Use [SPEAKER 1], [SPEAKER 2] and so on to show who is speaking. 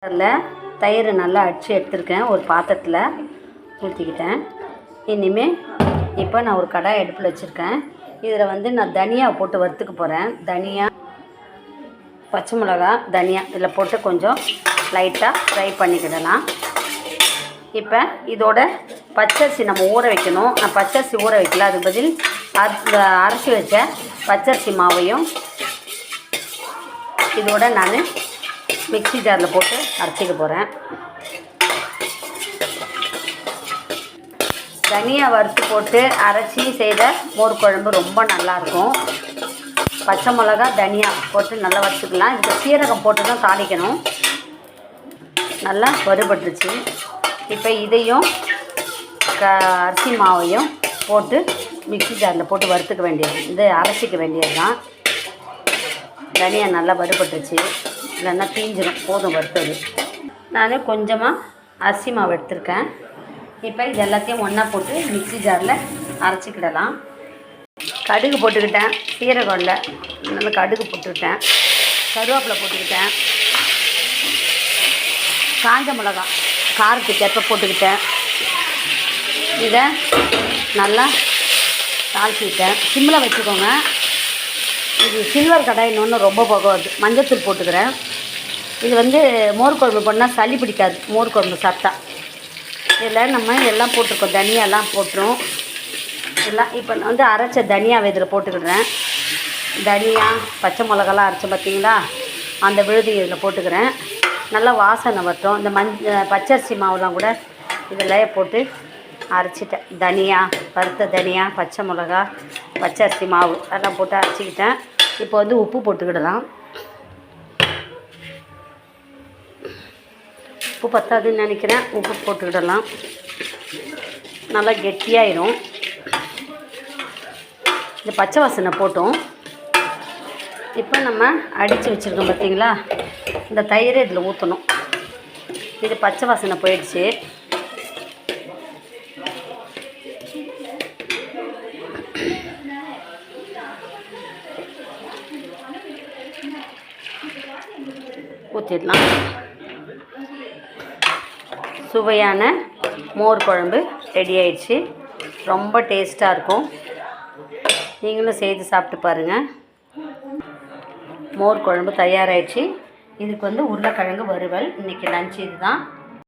[SPEAKER 1] அதில் தயிர் நல்லா அடித்து எடுத்துருக்கேன். ஒரு பாத்திரத்தில் ஊற்றிக்கிட்டேன். இனிமேல் இப்போ நான் ஒரு கடாய் அடுப்பில் வச்சுருக்கேன். இதில் நான் தனியா போட்டு வறுத்துக்க போகிறேன். தனியா, பச்சை மிளகா, தனியா இதில் போட்டு கொஞ்சம் லைட்டாக ஃப்ரை பண்ணிக்கிடலாம். இப்போ இதோட பச்சரிசி நம்ம ஊற வைக்கணும். நான் பச்சரிசி ஊற வைக்கல, அதுக்கு பதில் அரைச்சி வச்ச பச்சரிசி மாவையும் இதோட நான் மிக்ஸி ஜாரில் போட்டு அரைச்சிக்க போகிறேன். தனியா வறுத்து போட்டு அரைச்சி செய்த மோர் குழம்பு ரொம்ப நல்லாயிருக்கும். பச்சை மிளகா, தனியா போட்டு நல்லா வறுத்துக்கலாம். இதுக்கு சீரகம் போட்டு தான் தாளிக்கணும். நல்லா வறுபட்டுருச்சு. இப்போ இதையும் அரிசி மாவையும் போட்டு மிக்ஸி ஜாரில் போட்டு வறுத்துக்க வேண்டியது, அரைச்சிக்க வேண்டியது தான். தனியா நல்லா வறுபட்டுருச்சு, இல்லைன்னா தீஞ்சிடும். போதும் வறுத்தது. நான் கொஞ்சமாக அரிசி மாவு எடுத்துருக்கேன். இப்போ இது எல்லாத்தையும் ஒன்றா போட்டு மிக்ஸி ஜாரில் அரைச்சிக்கிடலாம். கடுகு போட்டுக்கிட்டேன், சீரகம் இல்லை, நல்லா கடுகு போட்டுக்கிட்டேன், கருவேப்பிலை போட்டுக்கிட்டேன், காஞ்ச மிளகா காரத்துக்கு ஏற்ப போட்டுக்கிட்டேன். இதை நல்லா தாளிச்சிக்கிட்டேன். சிம்மில் வச்சுக்கோங்க. இது சில்வர் கடாயின்னு ரொம்ப போகாது. மஞ்சத்தூள் போட்டுக்கிறேன். இது மோர் குழம்பு பண்ணால் சளி பிடிக்காது. மோர் குழம்பு சாப்பிட்டா இதில் நம்ம எல்லாம் போட்டிருக்கோம். தனியாலாம் போட்டுரும் எல்லாம். இப்போ அரைச்ச தனியாவை இதில் போட்டுக்கிறேன். தனியா, பச்சை மிளகாலாம் அரைச்ச பார்த்தீங்களா, அந்த விழுதி இதில் போட்டுக்கிறேன். நல்லா வாசனை வரட்டும். இந்த பச்சரிசி மாவுலாம் கூட இதில் போட்டு அரைச்சிட்டேன். தனியா, வறுத்த தனியா, பச்சை மிளகா, பச்சரிசி மாவு அதெல்லாம் போட்டு அரைச்சிக்கிட்டேன். இப்போ உப்பு போட்டுக்கிடலாம். உப்பு பத்தாதுன்னு நினைக்கிறேன். உப்பு போட்டுக்கிடலாம். நல்லா கெட்டியாயிரும். இந்த பச்சை வாசனை போட்டோம். இப்போ நம்ம அடித்து வச்சுருக்கோம் பார்த்தீங்களா, இந்த தயிரை இதில் ஊற்றணும். இது பச்சை வாசனை போயிடுச்சு. ஊற்றிடலாம். சுவையான மோர் குழம்பு ரெடி ஆயிடுச்சு. ரொம்ப டேஸ்ட்டாக இருக்கும். நீங்களும் செய்து சாப்பிட்டு பாருங்கள். மோர் குழம்பு தயாராகிடுச்சு. இதுக்கு உருளைக்கிழங்கு வறுவல். இன்றைக்கி லஞ்ச் இது தான்.